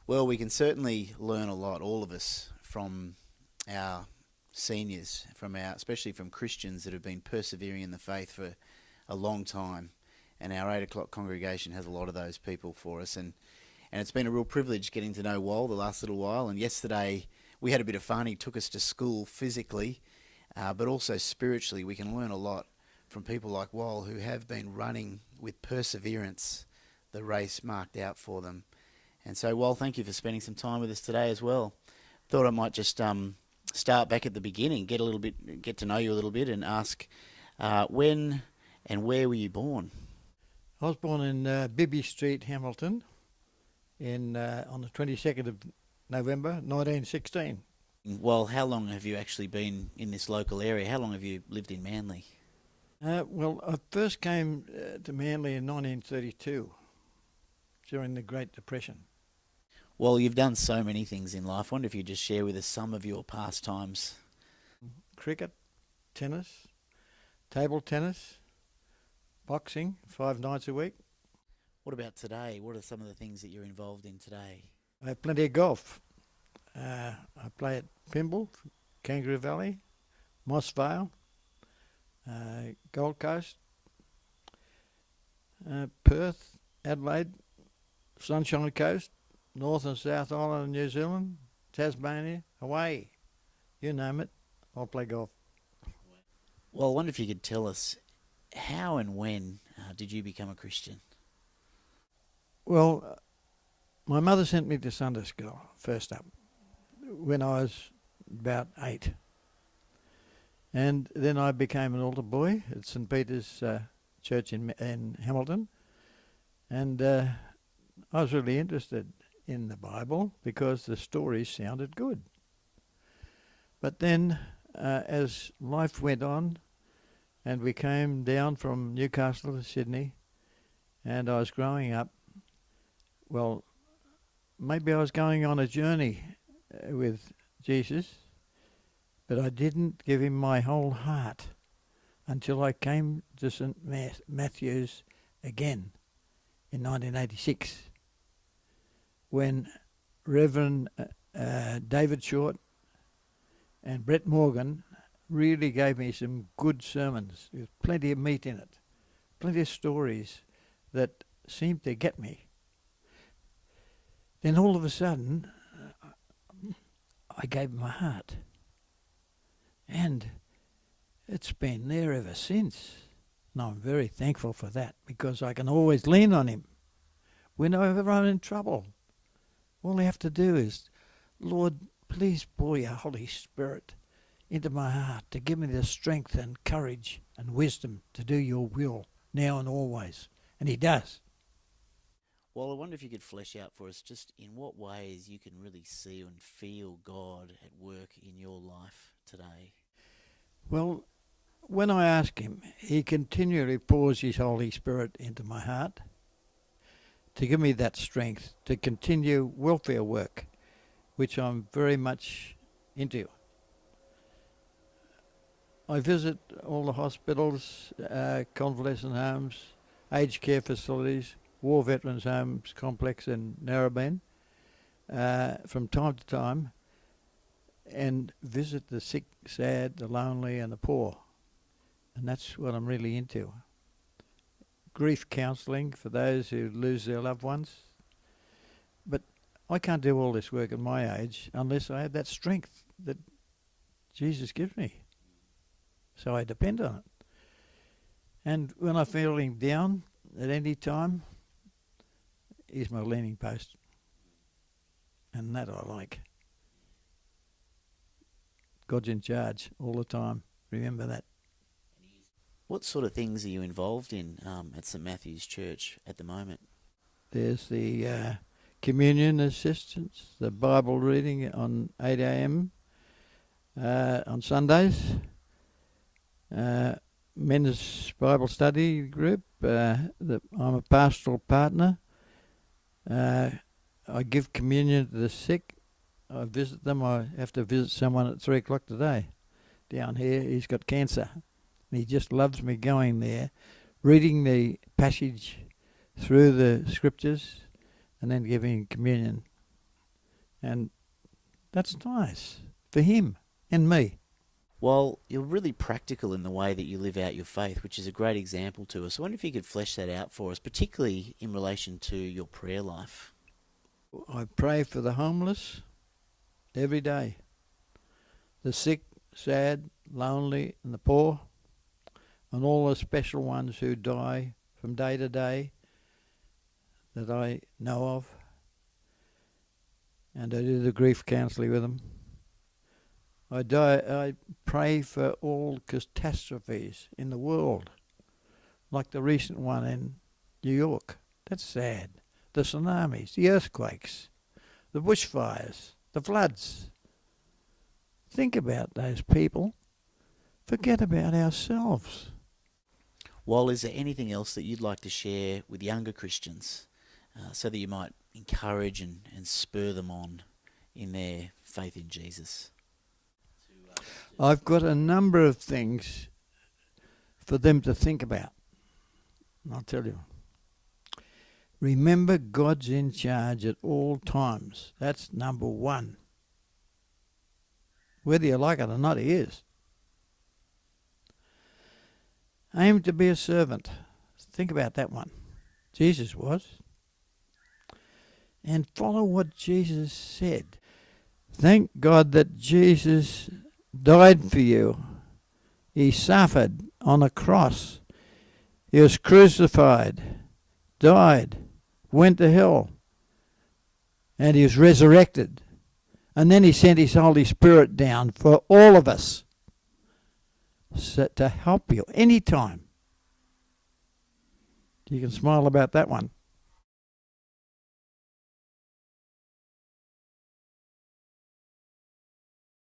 Well, we can certainly learn a lot, all of us, from our seniors, especially from Christians that have been persevering in the faith for a long time. And our 8 o'clock congregation has a lot of those people for us. And it's been a real privilege getting to know Wal the last little while. And yesterday we had a bit of fun. He took us to school physically, but also spiritually. We can learn a lot from people like Wal who have been running with perseverance the race marked out for them. And so, Wal, thank you for spending some time with us today as well. Thought I might just start back at the beginning, get to know you a little bit, and ask when and where were you born? I was born in Bibby Street, Hamilton, on the 22nd of November, 1916. Well, how long have you actually been in this local area? How long have you lived in Manly? Well, I first came to Manly in 1932, during the Great Depression. Well, you've done so many things in life. I wonder if you just share with us some of your pastimes. Cricket, tennis, table tennis, boxing 5 nights a week. What about today? What are some of the things that you're involved in today? I have plenty of golf. I play at Pimble, Kangaroo Valley, Moss Vale, Gold Coast, Perth, Adelaide, Sunshine Coast, North and South Island of New Zealand, Tasmania, Hawaii. You name it, I'll play golf. Well, I wonder if you could tell us how and when did you become a Christian? Well, my mother sent me to Sunday school first up when I was about 8. And then I became an altar boy at St. Peter's Church in Hamilton. And I was really interested in the Bible because the stories sounded good. But then as life went on and we came down from Newcastle to Sydney and I was growing up, well, maybe I was going on a journey with Jesus, but I didn't give him my whole heart until I came to St. Matthew's again in 1986, when Reverend David Short and Brett Morgan really gave me some good sermons with plenty of meat in it, plenty of stories that seemed to get me. Then all of a sudden, I gave my heart. And it's been there ever since. And I'm very thankful for that because I can always lean on him whenever I'm in trouble. All I have to do is, Lord, please pour your Holy Spirit into my heart to give me the strength and courage and wisdom to do your will now and always. And he does. Well, I wonder if you could flesh out for us just in what ways you can really see and feel God at work in your life today. Well, when I ask him, he continually pours his Holy Spirit into my heart to give me that strength to continue welfare work, which I'm very much into. I visit all the hospitals, convalescent homes, aged care facilities, War Veterans Homes Complex in Narrabeen from time to time, and visit the sick, sad, the lonely and the poor. And that's what I'm really into. Grief counselling for those who lose their loved ones. But I can't do all this work at my age unless I have that strength that Jesus gives me. So I depend on it. And when I'm feeling down at any time, he's my leaning post. And that I like. God's in charge all the time. Remember that. What sort of things are you involved in at St. Matthew's Church at the moment? There's the communion assistance, the Bible reading on 8 a.m. On Sundays, men's Bible study group. I'm a pastoral partner. I give communion to the sick. I visit them. I have to visit someone at 3 o'clock today down here. He's got cancer. And he just loves me going there, reading the passage through the scriptures and then giving communion. And that's nice for him and me. Well, you're really practical in the way that you live out your faith, which is a great example to us. I wonder if you could flesh that out for us, particularly in relation to your prayer life. I pray for the homeless every day, the sick, sad, lonely, and the poor, and all the special ones who die from day to day that I know of. And I do the grief counselling with them. I pray for all catastrophes in the world, like the recent one in New York. That's sad. The tsunamis, the earthquakes, the bushfires, the floods. Think about those people. Forget about ourselves. Wal, is there anything else that you'd like to share with younger Christians so that you might encourage and spur them on in their faith in Jesus? I've got a number of things for them to think about. I'll tell you. Remember, God's in charge at all times. That's number one. Whether you like it or not, He is. Aim to be a servant. Think about that one. Jesus was. And follow what Jesus said. Thank God that Jesus died for you. He suffered on a cross. He was crucified, died, went to hell, and He was resurrected. And then He sent His Holy Spirit down for all of us to help you anytime. You can smile about that one.